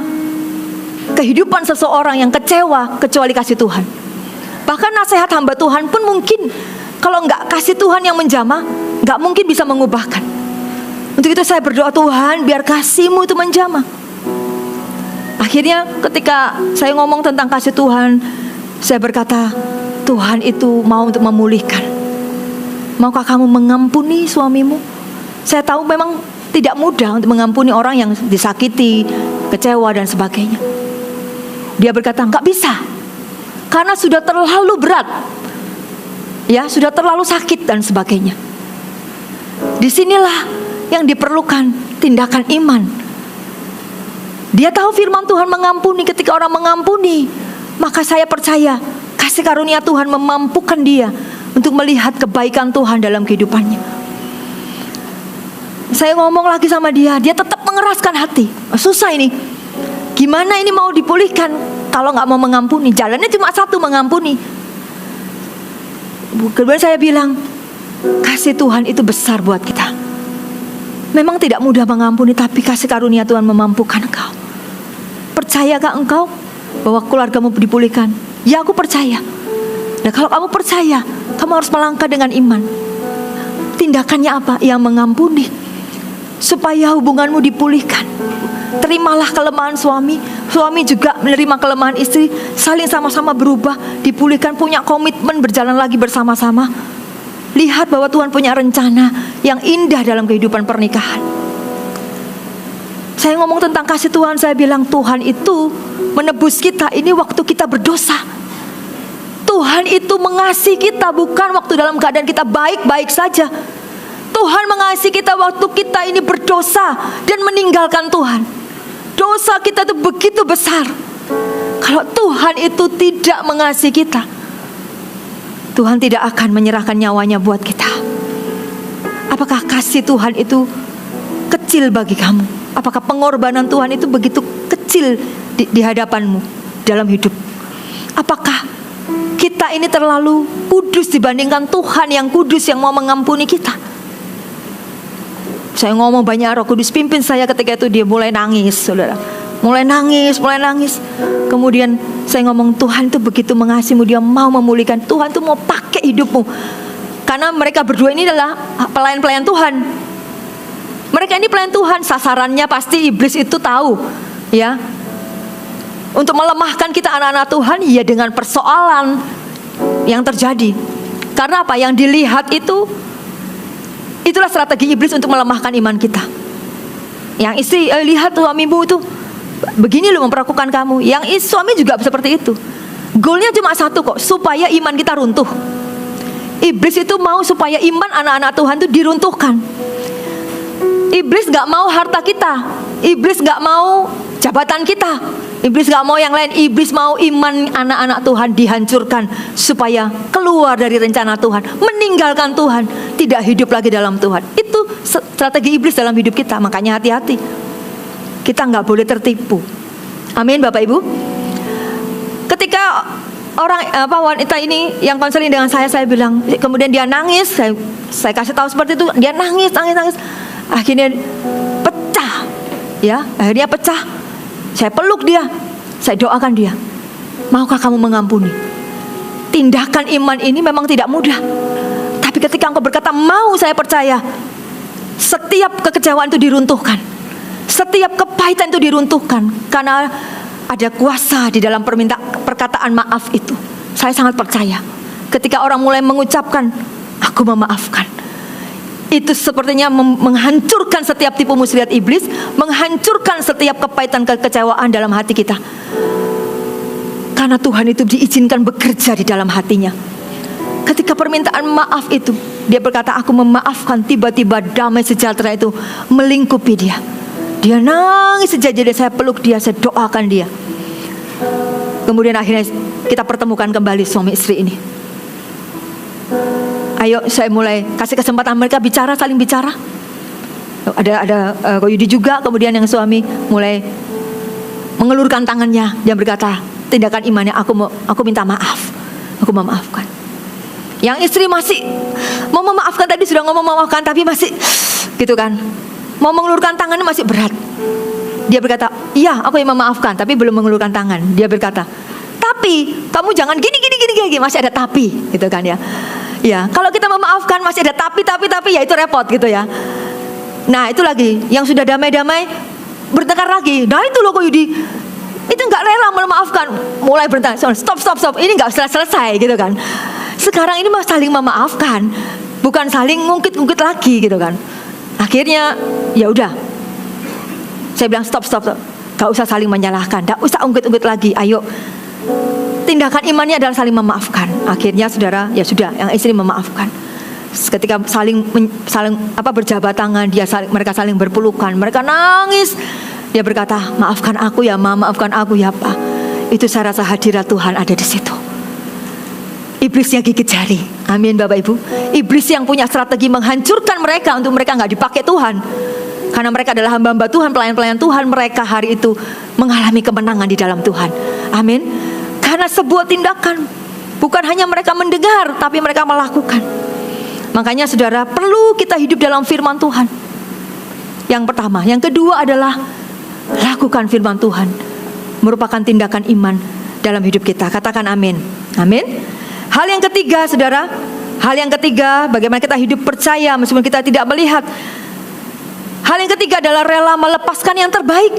kehidupan seseorang yang kecewa kecuali kasih Tuhan. Bahkan nasihat hamba Tuhan pun mungkin kalau nggak kasih Tuhan yang menjamah, nggak mungkin bisa mengubahkan. Untuk itu saya berdoa, Tuhan biar kasih-Mu itu menjamah. Akhirnya ketika saya ngomong tentang kasih Tuhan, saya berkata, Tuhan itu mau untuk memulihkan. Maukah kamu mengampuni suamimu? Saya tahu memang tidak mudah untuk mengampuni orang yang disakiti, kecewa dan sebagainya. Dia berkata, nggak bisa, karena sudah terlalu berat, ya sudah terlalu sakit dan sebagainya. Disinilah yang diperlukan tindakan iman. Dia tahu firman Tuhan mengampuni. Ketika orang mengampuni, maka saya percaya kasih karunia Tuhan memampukan dia untuk melihat kebaikan Tuhan dalam kehidupannya. Saya ngomong lagi sama dia tetap mengeraskan hati. Susah ini. Gimana ini mau dipulihkan kalau nggak mau mengampuni? Jalannya cuma satu, mengampuni. Kemudian saya bilang, kasih Tuhan itu besar buat kita. Memang tidak mudah mengampuni, tapi kasih karunia Tuhan memampukan engkau. Percayakah engkau bahwa keluargamu dipulihkan? Ya, aku percaya. Nah, kalau kamu percaya, kamu harus melangkah dengan iman. Tindakannya apa? Yang mengampuni, supaya hubunganmu dipulihkan. Terimalah kelemahan suami, suami juga menerima kelemahan istri, saling sama-sama berubah, dipulihkan, punya komitmen berjalan lagi bersama-sama. Lihat bahwa Tuhan punya rencana yang indah dalam kehidupan pernikahan. Saya ngomong tentang kasih Tuhan, saya bilang Tuhan itu menebus kita ini waktu kita berdosa. Tuhan itu mengasihi kita bukan waktu dalam keadaan kita baik-baik saja. Tuhan mengasihi kita waktu kita ini berdosa dan meninggalkan Tuhan. Dosa kita itu begitu besar. Kalau Tuhan itu tidak mengasihi kita, Tuhan tidak akan menyerahkan nyawanya buat kita. Apakah kasih Tuhan itu kecil bagi kamu? Apakah pengorbanan Tuhan itu begitu kecil di hadapanmu dalam hidup? Apakah kita ini terlalu kudus dibandingkan Tuhan yang kudus yang mau mengampuni kita? Saya ngomong banyak, Roh Kudus pimpin saya ketika itu. Dia mulai nangis, saudara. Mulai nangis. Kemudian saya ngomong, Tuhan itu begitu mengasihimu, Dia mau memulihkan. Tuhan itu mau pakai hidupmu. Karena mereka berdua ini adalah pelayan-pelayan Tuhan. Mereka ini pelayan Tuhan. Sasarannya pasti iblis itu tahu, ya, untuk melemahkan kita anak-anak Tuhan, ya dengan persoalan yang terjadi. Karena apa? Yang dilihat itulah strategi iblis untuk melemahkan iman kita. Yang istri, lihat suamimu itu begini loh memperlakukan kamu. Yang suami juga seperti itu. Goalnya cuma satu kok, supaya iman kita runtuh. Iblis itu mau supaya iman anak-anak Tuhan itu diruntuhkan. Iblis gak mau harta kita, iblis gak mau jabatan kita, iblis gak mau yang lain. Iblis mau iman anak-anak Tuhan dihancurkan, supaya keluar dari rencana Tuhan, meninggalkan Tuhan, tidak hidup lagi dalam Tuhan. Itu strategi iblis dalam hidup kita. Makanya hati-hati, kita gak boleh tertipu. Amin Bapak Ibu. Ketika wanita ini yang konseling dengan saya bilang, kemudian dia nangis, saya kasih tahu seperti itu, dia nangis. Akhirnya pecah, ya, akhirnya pecah. Saya peluk dia, saya doakan dia. Maukah kamu mengampuni? Tindakan iman ini memang tidak mudah, tapi ketika engkau berkata mau, saya percaya setiap kekecewaan itu diruntuhkan, setiap kepahitan itu diruntuhkan, karena ada kuasa di dalam perkataan maaf itu. Saya sangat percaya ketika orang mulai mengucapkan aku memaafkan, itu sepertinya menghancurkan setiap tipu muslihat iblis, menghancurkan setiap kepahitan, kekecewaan dalam hati kita. Karena Tuhan itu diizinkan bekerja di dalam hatinya. Ketika permintaan maaf itu, dia berkata aku memaafkan, tiba-tiba damai sejahtera itu melingkupi dia. Dia nangis sejadi, saya peluk dia, saya doakan dia. Kemudian akhirnya kita pertemukan kembali suami istri ini. ayo saya mulai kasih kesempatan mereka bicara, saling bicara. Ada Ko Yudi juga, kemudian yang suami mulai mengelurkan tangannya. Dia berkata, tindakan imannya, aku minta maaf, aku memaafkan. Yang istri masih mau memaafkan, tadi sudah ngomong memaafkan, tapi masih gitu kan, mau mengelurkan tangannya masih berat. Dia berkata, iya aku yang memaafkan, tapi belum mengelurkan tangan. Dia berkata, tapi kamu jangan gini, masih ada tapi, gitu kan ya. Ya, kalau kita memaafkan masih ada tapi, ya itu repot gitu ya. Nah itu lagi, yang sudah damai-damai bertengkar lagi. Nah itu loh Ko Yudi, itu nggak rela memaafkan, mulai bertengkar. Stop, ini nggak selesai gitu kan. Sekarang ini mah saling memaafkan, bukan saling ngungkit-ngungkit lagi gitu kan. Akhirnya ya udah, saya bilang stop, gak usah saling menyalahkan, gak usah ungkit-ungkit lagi. Ayo, tindakan imannya adalah saling memaafkan. Akhirnya saudara, ya sudah, yang istri memaafkan. Ketika saling berjabat tangan, mereka saling berpelukan, mereka nangis. Dia berkata, maafkan aku ya Ma, maafkan aku ya Pak. Itu saya rasa hadirat Tuhan ada di situ. Iblisnya gigit jari. Amin Bapak Ibu. Iblis yang punya strategi menghancurkan mereka untuk mereka gak dipakai Tuhan, karena mereka adalah hamba-hamba Tuhan, pelayan-pelayan Tuhan. Mereka hari itu mengalami kemenangan di dalam Tuhan. Amin. Karena sebuah tindakan, bukan hanya mereka mendengar, tapi mereka melakukan. Makanya saudara, perlu kita hidup dalam firman Tuhan. Yang pertama. Yang kedua adalah lakukan firman Tuhan, merupakan tindakan iman dalam hidup kita. Katakan amin. Amin. Hal yang ketiga saudara, bagaimana kita hidup percaya meskipun kita tidak melihat. Hal yang ketiga adalah rela melepaskan yang terbaik.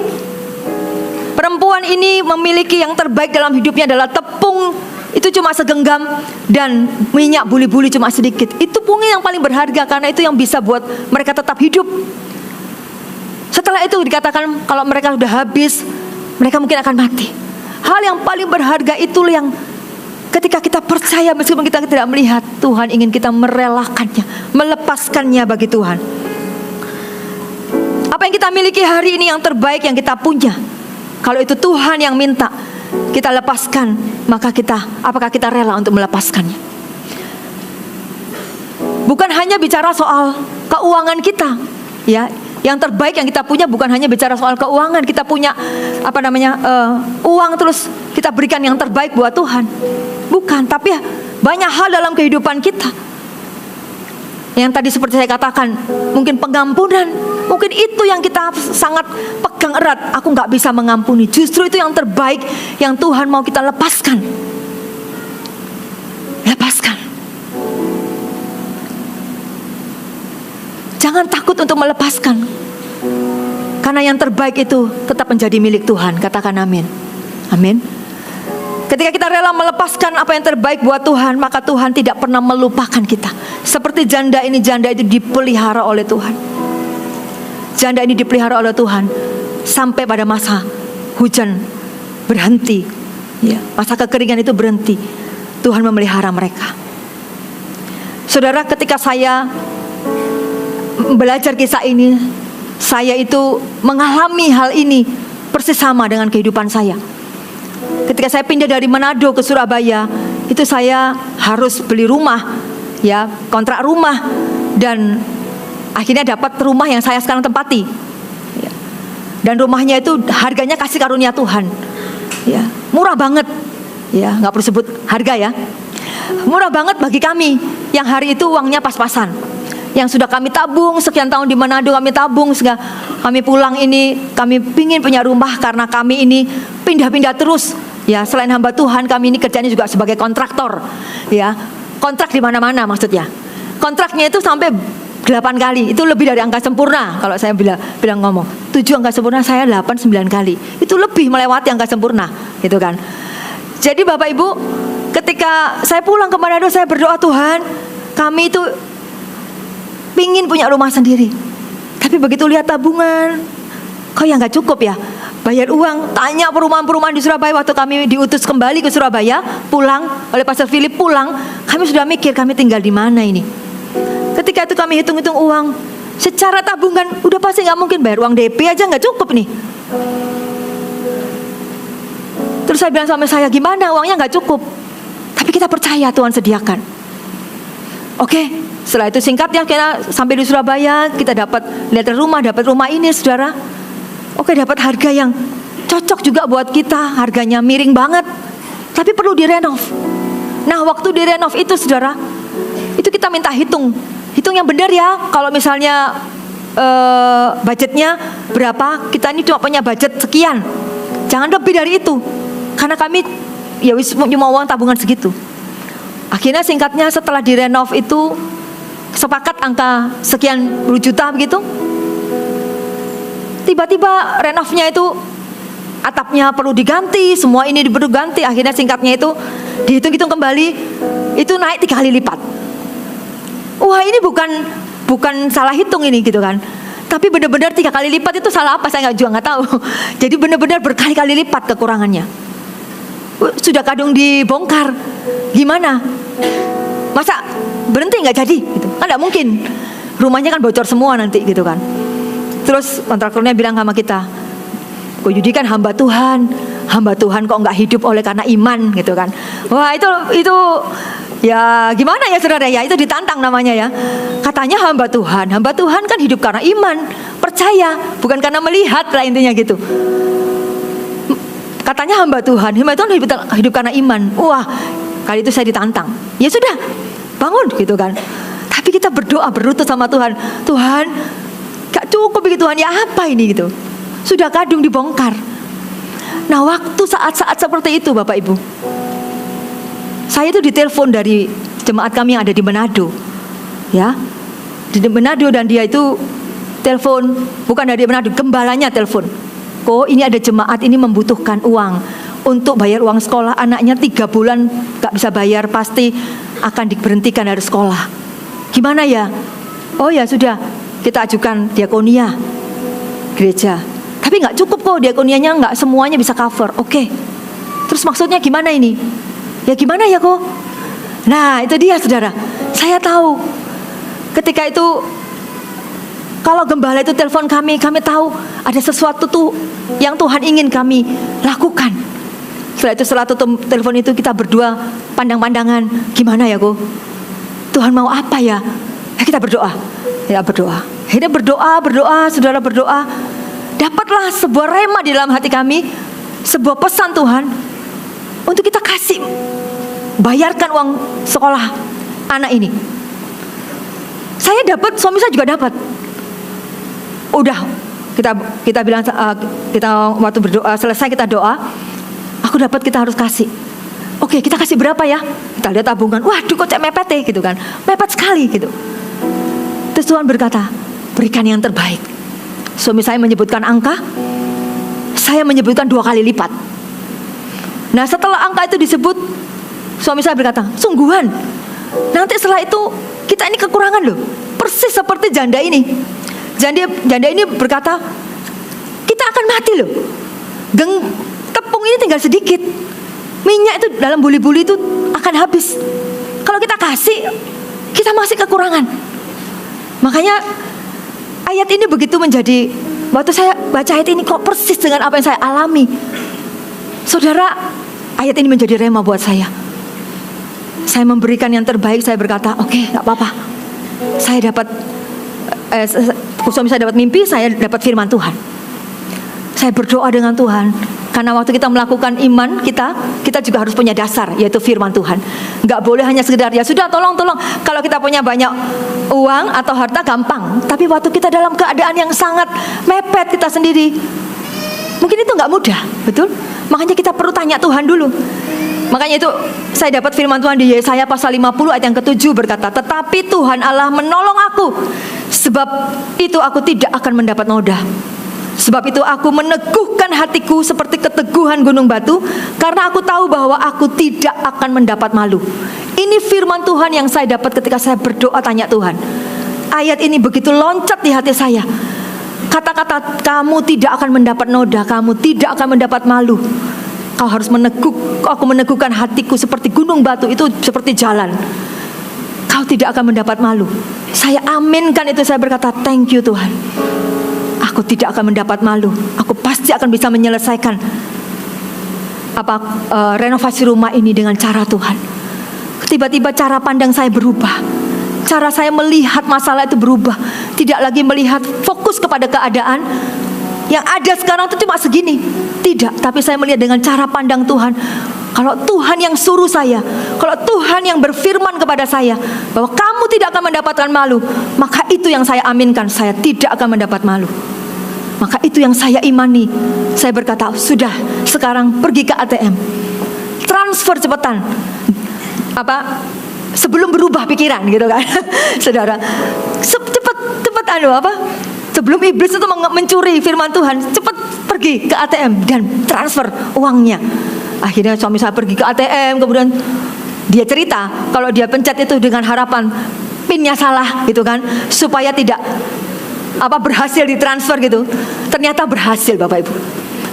Perempuan ini memiliki yang terbaik dalam hidupnya adalah tepung. Itu cuma segenggam, dan minyak buli-buli cuma sedikit. Itu pungnya yang paling berharga, karena itu yang bisa buat mereka tetap hidup. Setelah itu dikatakan kalau mereka sudah habis, mereka mungkin akan mati. Hal yang paling berharga itu yang ketika kita percaya meskipun kita tidak melihat, Tuhan ingin kita merelakannya, melepaskannya bagi Tuhan. Apa yang kita miliki hari ini yang terbaik yang kita punya, kalau itu Tuhan yang minta kita lepaskan, maka apakah kita rela untuk melepaskannya? Bukan hanya bicara soal keuangan kita, ya. Yang terbaik yang kita punya bukan hanya bicara soal keuangan. Kita punya uang, terus kita berikan yang terbaik buat Tuhan. Bukan, tapi banyak hal dalam kehidupan kita. Yang tadi seperti saya katakan, mungkin pengampunan, mungkin itu yang kita sangat pegang erat. Aku gak bisa mengampuni. Justru itu yang terbaik yang Tuhan mau kita lepaskan. Lepaskan. Jangan takut untuk melepaskan, karena yang terbaik itu tetap menjadi milik Tuhan. Katakan amin. Amin. Ketika kita rela melepaskan apa yang terbaik buat Tuhan, maka Tuhan tidak pernah melupakan kita. Seperti janda itu dipelihara oleh Tuhan. Janda ini dipelihara oleh Tuhan sampai pada masa hujan berhenti, ya, masa kekeringan itu berhenti. Tuhan memelihara mereka. Saudara, ketika saya belajar kisah ini, saya itu mengalami hal ini persis sama dengan kehidupan saya. Ketika saya pindah dari Manado ke Surabaya, itu saya harus beli rumah, ya, kontrak rumah, dan akhirnya dapat rumah yang saya sekarang tempati, ya. Dan rumahnya itu harganya kasih karunia Tuhan, ya, murah banget, ya, nggak perlu sebut harga ya, murah banget bagi kami yang hari itu uangnya pas-pasan. Yang sudah kami tabung sekian tahun di Manado, kami tabung sehingga kami pulang ini, kami pingin punya rumah karena kami ini pindah-pindah terus, ya. Selain hamba Tuhan, kami ini kerjanya juga sebagai kontraktor, ya, kontrak di mana-mana maksudnya. Kontraknya itu sampai 8 kali, itu lebih dari angka sempurna. Kalau saya bilang ngomong 7 angka sempurna, saya 8-9 kali, itu lebih melewati angka sempurna, gitu kan. Jadi Bapak Ibu, ketika saya pulang ke Manado, saya berdoa, Tuhan, kami itu pingin punya rumah sendiri, tapi begitu lihat tabungan, kok ya nggak cukup ya, bayar uang. Tanya perumahan-perumahan di Surabaya, waktu kami diutus kembali ke Surabaya, pulang oleh Pastor Philip, pulang, kami sudah mikir kami tinggal di mana ini. Ketika itu kami hitung-hitung uang, secara tabungan udah pasti nggak mungkin, bayar uang DP aja nggak cukup nih. Terus saya bilang sama saya, gimana, uangnya nggak cukup, tapi kita percaya Tuhan sediakan. Oke, setelah itu singkatnya kita sampai di Surabaya, kita lihat dapat rumah ini, saudara. Oke, dapat harga yang cocok juga buat kita, harganya miring banget, tapi perlu direnov. Nah, waktu direnov itu, saudara, itu kita minta hitung yang benar ya. Kalau misalnya budgetnya berapa, kita ini cuma punya budget sekian, jangan lebih dari itu, karena kami ya cuma uang tabungan segitu. Akhirnya singkatnya setelah direnov itu sepakat angka sekian puluh juta begitu. Tiba-tiba renovnya itu atapnya perlu diganti, semua ini perlu diganti. Akhirnya singkatnya itu dihitung-hitung kembali, itu naik 3 kali lipat. Wah, ini bukan salah hitung ini gitu kan. Tapi benar-benar 3 kali lipat itu salah apa saya nggak tahu. Jadi benar-benar berkali-kali lipat kekurangannya. Sudah kadung dibongkar, gimana? Masa berhenti nggak jadi? Gitu. Kan nggak mungkin. Rumahnya kan bocor semua nanti gitu kan. Terus kontraktornya bilang sama kita, "Kok Yudi kan hamba Tuhan kok nggak hidup oleh karena iman," gitu kan. Wah, itu ya gimana ya saudara ya, itu ditantang namanya ya. Katanya hamba Tuhan kan hidup karena iman, percaya, bukan karena melihat lah intinya gitu. Katanya hamba Tuhan hidup karena iman. Wah, kali itu saya ditantang. Ya sudah, bangun gitu kan. Tapi kita berdoa berlutut sama Tuhan. Tuhan, gak cukup begitu Tuhan, ya apa ini gitu. Sudah kadung dibongkar. Nah, waktu saat-saat seperti itu Bapak Ibu, saya itu ditelepon dari jemaat kami yang ada di Manado, ya, di Manado, dan dia itu telepon, bukan dari Manado, gembalanya telepon. Kok ini ada jemaat ini membutuhkan uang untuk bayar uang sekolah anaknya 3 bulan gak bisa bayar, pasti akan diberhentikan dari sekolah. Gimana ya? Oh ya sudah, kita ajukan diakonia gereja. Tapi gak cukup kok, diakonianya gak semuanya bisa cover. Oke. Terus maksudnya gimana ini? Ya gimana ya kok? Nah, itu dia saudara. Saya tahu ketika itu kalau gembala itu telepon kami tahu ada sesuatu tuh yang Tuhan ingin kami lakukan. Setelah telepon itu kita berdua pandang-pandangan, gimana ya kok? Tuhan mau apa ya? Kita berdoa. Ya berdoa. Akhirnya berdoa, saudara berdoa. Dapatlah sebuah rema di dalam hati kami, sebuah pesan Tuhan untuk kita kasih, bayarkan uang sekolah anak ini. Saya dapat, suami saya juga dapat. Udah, kita bilang, kita waktu berdoa selesai kita doa, aku dapat, kita harus kasih. Oke, kita kasih berapa ya? Kita lihat tabungan. Waduh, kok cek mepet gitu kan? Mepet sekali gitu. Terus Tuhan berkata, berikan yang terbaik. Suami saya menyebutkan angka, saya menyebutkan 2 kali lipat. Nah, setelah angka itu disebut, suami saya berkata, sungguhan, nanti setelah itu kita ini kekurangan loh. Persis seperti janda ini. Janda ini berkata, kita akan mati loh. Tepung ini tinggal sedikit. Minyak itu dalam buli-buli itu akan habis. Kalau kita kasih, kita masih kekurangan. Makanya ayat ini begitu menjadi, waktu saya baca ayat ini kok persis dengan apa yang saya alami. Saudara, ayat ini menjadi rema buat saya. Saya memberikan yang terbaik. Saya berkata, oke, gak apa-apa. Saya dapat suami saya dapat mimpi, saya dapat firman Tuhan. Saya berdoa dengan Tuhan, karena waktu kita melakukan iman kita juga harus punya dasar, yaitu firman Tuhan. Gak boleh hanya sekedar ya sudah tolong. Kalau kita punya banyak uang atau harta gampang, tapi waktu kita dalam keadaan yang sangat mepet kita sendiri, mungkin itu gak mudah, betul? Makanya kita perlu tanya Tuhan dulu. Makanya itu saya dapat firman Tuhan di Yesaya pasal 50 ayat yang ke-7 berkata, tetapi Tuhan Allah menolong aku, sebab itu aku tidak akan mendapat noda. Sebab itu aku meneguhkan hatiku seperti keteguhan gunung batu, karena aku tahu bahwa aku tidak akan mendapat malu. Ini firman Tuhan yang saya dapat ketika saya berdoa tanya Tuhan. Ayat ini begitu loncat di hati saya. Kata-kata kamu tidak akan mendapat noda, kamu tidak akan mendapat malu. Kau harus aku meneguhkan hatiku seperti gunung batu, itu seperti jalan. Kau tidak akan mendapat malu. Saya aminkan itu, saya berkata thank you Tuhan. Aku tidak akan mendapat malu. Aku pasti akan bisa menyelesaikan renovasi rumah ini dengan cara Tuhan. Tiba-tiba cara pandang saya berubah. cara saya melihat masalah itu berubah. Tidak lagi melihat fokus kepada keadaan yang ada sekarang itu cuma segini. Tidak, tapi saya melihat dengan cara pandang Tuhan. Kalau Tuhan yang suruh saya, kalau Tuhan yang berfirman kepada saya bahwa kamu tidak akan mendapatkan malu, maka itu yang saya aminkan, saya tidak akan mendapat malu. Maka itu yang saya imani. Saya berkata, sudah, sekarang pergi ke ATM, transfer cepetan. Sebelum berubah pikiran gitu kan. Saudara, cepat sebelum iblis itu mencuri firman Tuhan, cepat pergi ke ATM dan transfer uangnya. Akhirnya suami saya pergi ke ATM, kemudian dia cerita kalau dia pencet itu dengan harapan pinnya salah gitu kan, supaya tidak berhasil ditransfer gitu. Ternyata berhasil, Bapak Ibu.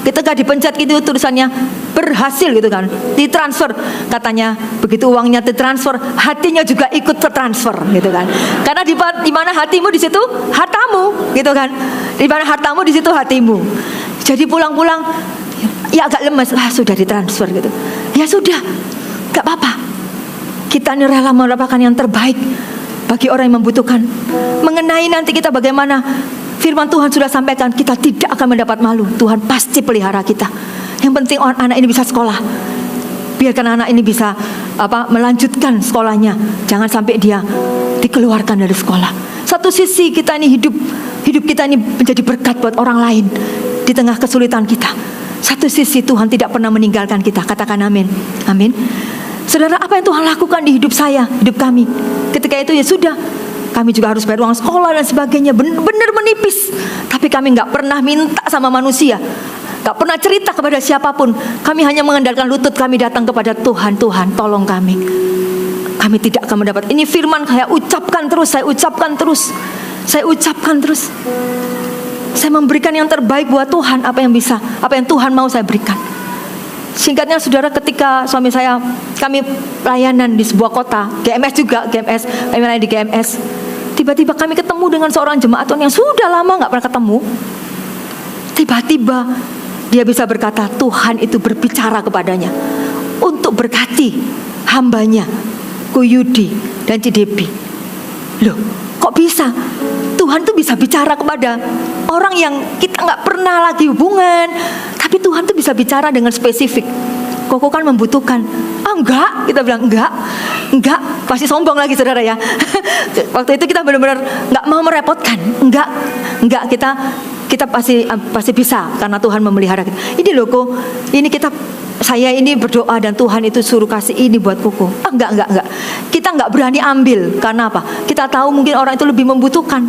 Ketika dipencet gitu tulisannya berhasil gitu kan, ditransfer. Katanya begitu uangnya ditransfer, hatinya juga ikut tertransfer gitu kan. Karena di mana hatimu di situ hartamu gitu kan. Di mana hartamu di situ hatimu. Jadi pulang-pulang ya agak lemes, sudah ditransfer gitu. Ya sudah, gak apa-apa. Kita ini rela mendapatkan yang terbaik bagi orang yang membutuhkan. Mengenai nanti kita bagaimana, firman Tuhan sudah sampaikan, kita tidak akan mendapat malu. Tuhan pasti pelihara kita. Yang penting anak ini bisa sekolah. Biarkan anak ini bisa melanjutkan sekolahnya. Jangan sampai dia dikeluarkan dari sekolah. Satu sisi kita ini hidup kita ini menjadi berkat buat orang lain di tengah kesulitan kita. Satu sisi Tuhan tidak pernah meninggalkan kita. Katakan amin. Amin. Saudara, apa yang Tuhan lakukan di hidup saya, hidup kami, ketika itu ya sudah, kami juga harus bayar uang sekolah dan sebagainya, benar menipis. Tapi kami gak pernah minta sama manusia, gak pernah cerita kepada siapapun. Kami hanya mengandalkan lutut kami datang kepada Tuhan. Tuhan, tolong kami. Kami tidak akan mendapat. Ini firman saya ucapkan terus, saya ucapkan terus. Saya memberikan yang terbaik buat Tuhan. Apa yang Tuhan mau saya berikan. Singkatnya saudara, ketika suami saya, kami pelayanan di sebuah kota, GMS, kami melayani di GMS. Tiba-tiba kami ketemu dengan seorang jemaat Tuhan yang sudah lama gak pernah ketemu. Tiba-tiba dia bisa berkata, Tuhan itu berbicara kepadanya untuk berkati hambanya, Ko Yudi dan Cidepi. Loh, kok bisa? Tuhan tuh bisa bicara kepada orang yang kita gak pernah lagi hubungan, tapi Tuhan tuh bisa bicara dengan spesifik. Koko kan membutuhkan. Enggak, kita bilang enggak, pasti sombong lagi saudara ya. Waktu itu kita benar-benar enggak mau merepotkan. Enggak, kita pasti bisa karena Tuhan memelihara kita. Ini loh Ko, ini saya ini berdoa dan Tuhan itu suruh kasih ini buat Koko. Enggak. Kita enggak berani ambil. Karena apa? Kita tahu mungkin orang itu lebih membutuhkan.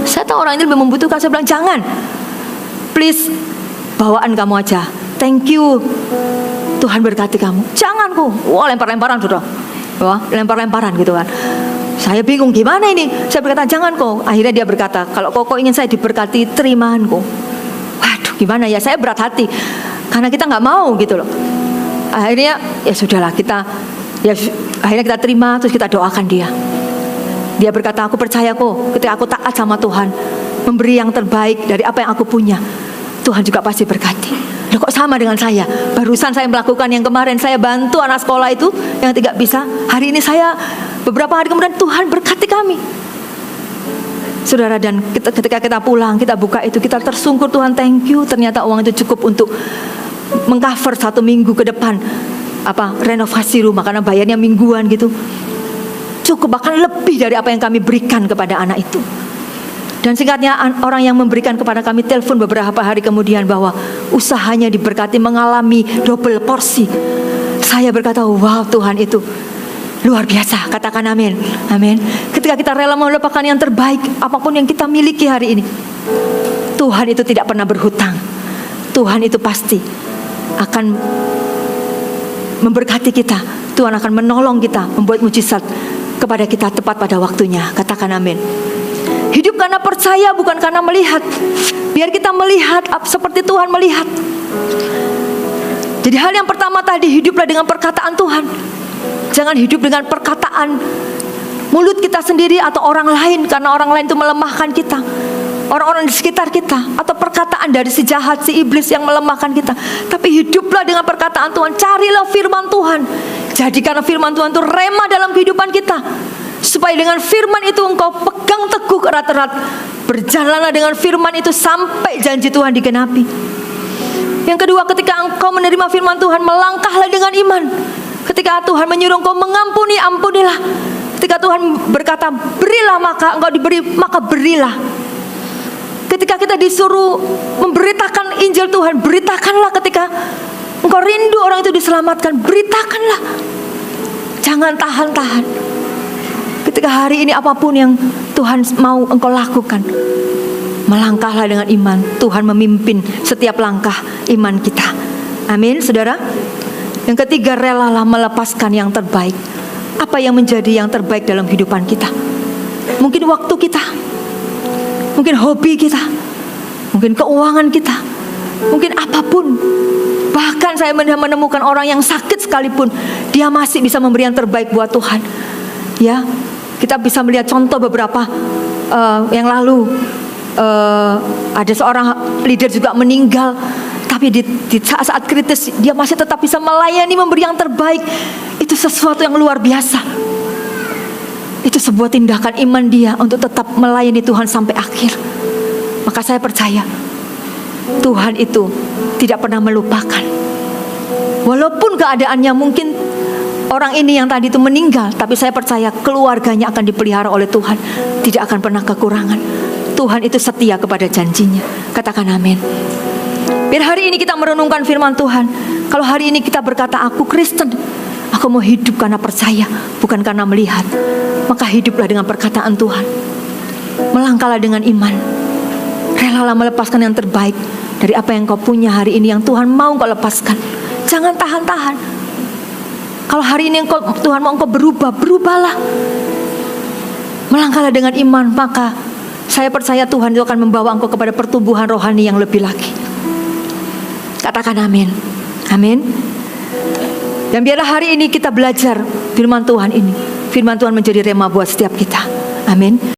Saya tahu orang ini lebih membutuhkan. Saya bilang jangan. Please, bawaan kamu aja. Thank you. Tuhan berkati kamu. Jangan Ko. Wah, lempar-lemparan sudah. Wah, lempar-lemparan gitu kan. Saya bingung gimana ini. Saya berkata jangan Ko. Akhirnya dia berkata, kalau Koko ingin saya diberkati, terimaan Ko. Waduh, gimana ya? Saya berat hati. Karena kita nggak mau gitu loh. Akhirnya ya sudahlah, akhirnya kita terima, terus kita doakan dia. Dia berkata, aku percaya Ko, ketika aku taat sama Tuhan, memberi yang terbaik dari apa yang aku punya, Tuhan juga pasti berkati. Loh, kok sama dengan saya? Barusan saya melakukan yang kemarin, saya bantu anak sekolah itu yang tidak bisa. Hari ini saya beberapa hari kemudian Tuhan berkati kami. Saudara, dan ketika kita pulang, kita buka itu, kita tersungkur, Tuhan thank you. Ternyata uang itu cukup untuk mengcover 1 minggu ke depan renovasi rumah, karena bayarnya mingguan gitu. Cukup, bahkan lebih dari apa yang kami berikan kepada anak itu. Dan singkatnya, orang yang memberikan kepada kami telepon beberapa hari kemudian bahwa usahanya diberkati, mengalami double porsi. Saya berkata, wow, Tuhan itu luar biasa. Katakan amin. Amin. Ketika kita rela melupakan yang terbaik, apapun yang kita miliki hari ini, Tuhan itu tidak pernah berhutang. Tuhan itu pasti akan memberkati kita. Tuhan akan menolong kita, membuat mujizat kepada kita tepat pada waktunya. Katakan amin. Hidup karena percaya, bukan karena melihat. Biar kita melihat seperti Tuhan melihat. Jadi hal yang pertama tadi, hiduplah dengan perkataan Tuhan. Jangan hidup dengan perkataan mulut kita sendiri atau orang lain, karena orang lain itu melemahkan kita, orang-orang di sekitar kita, atau perkataan dari si jahat, si iblis yang melemahkan kita. Tapi hiduplah dengan perkataan Tuhan. Carilah firman Tuhan. Jadikanlah firman Tuhan itu rema dalam kehidupan kita. supaya dengan firman itu engkau pegang teguh erat-erat. Berjalanlah dengan firman itu sampai janji Tuhan digenapi. Yang kedua, ketika engkau menerima firman Tuhan, melangkahlah dengan iman. Ketika Tuhan menyuruh engkau mengampuni, ampunilah. Ketika Tuhan berkata, berilah, maka engkau diberi, maka berilah. Ketika kita disuruh memberitakan Injil Tuhan, beritakanlah. Ketika engkau rindu orang itu diselamatkan, beritakanlah. Jangan tahan-tahan. Ketika hari ini apapun yang Tuhan mau engkau lakukan, melangkahlah dengan iman. Tuhan memimpin setiap langkah iman kita. Amin, saudara. Yang ketiga, relalah melepaskan yang terbaik. Apa yang menjadi yang terbaik dalam kehidupan kita? Mungkin waktu kita, mungkin hobi kita, mungkin keuangan kita, mungkin apapun. Bahkan saya menemukan orang yang sakit sekalipun, dia masih bisa memberi yang terbaik buat Tuhan. Ya, kita bisa melihat contoh beberapa yang lalu. Ada seorang leader juga meninggal, tapi di saat-saat kritis dia masih tetap bisa melayani, memberi yang terbaik. Itu sesuatu yang luar biasa. Itu sebuah tindakan iman dia untuk tetap melayani Tuhan sampai akhir. Maka saya percaya Tuhan itu tidak pernah melupakan. Walaupun keadaannya mungkin orang ini yang tadi itu meninggal, tapi saya percaya keluarganya akan dipelihara oleh Tuhan, tidak akan pernah kekurangan. Tuhan itu setia kepada janjinya. Katakan amin. Biar hari ini kita merenungkan firman Tuhan. Kalau hari ini kita berkata, aku Kristen, aku mau hidup karena percaya, bukan karena melihat, maka hiduplah dengan perkataan Tuhan. Melangkahlah dengan iman. Relalah melepaskan yang terbaik dari apa yang kau punya hari ini, yang Tuhan mau kau lepaskan. Jangan tahan-tahan. Kalau hari ini Tuhan mau engkau berubah, berubahlah. Melangkahlah dengan iman, maka saya percaya Tuhan itu akan membawa engkau kepada pertumbuhan rohani yang lebih lagi. Katakan amin. Amin. Dan biarlah hari ini kita belajar firman Tuhan ini. Firman Tuhan menjadi rema buat setiap kita. Amin.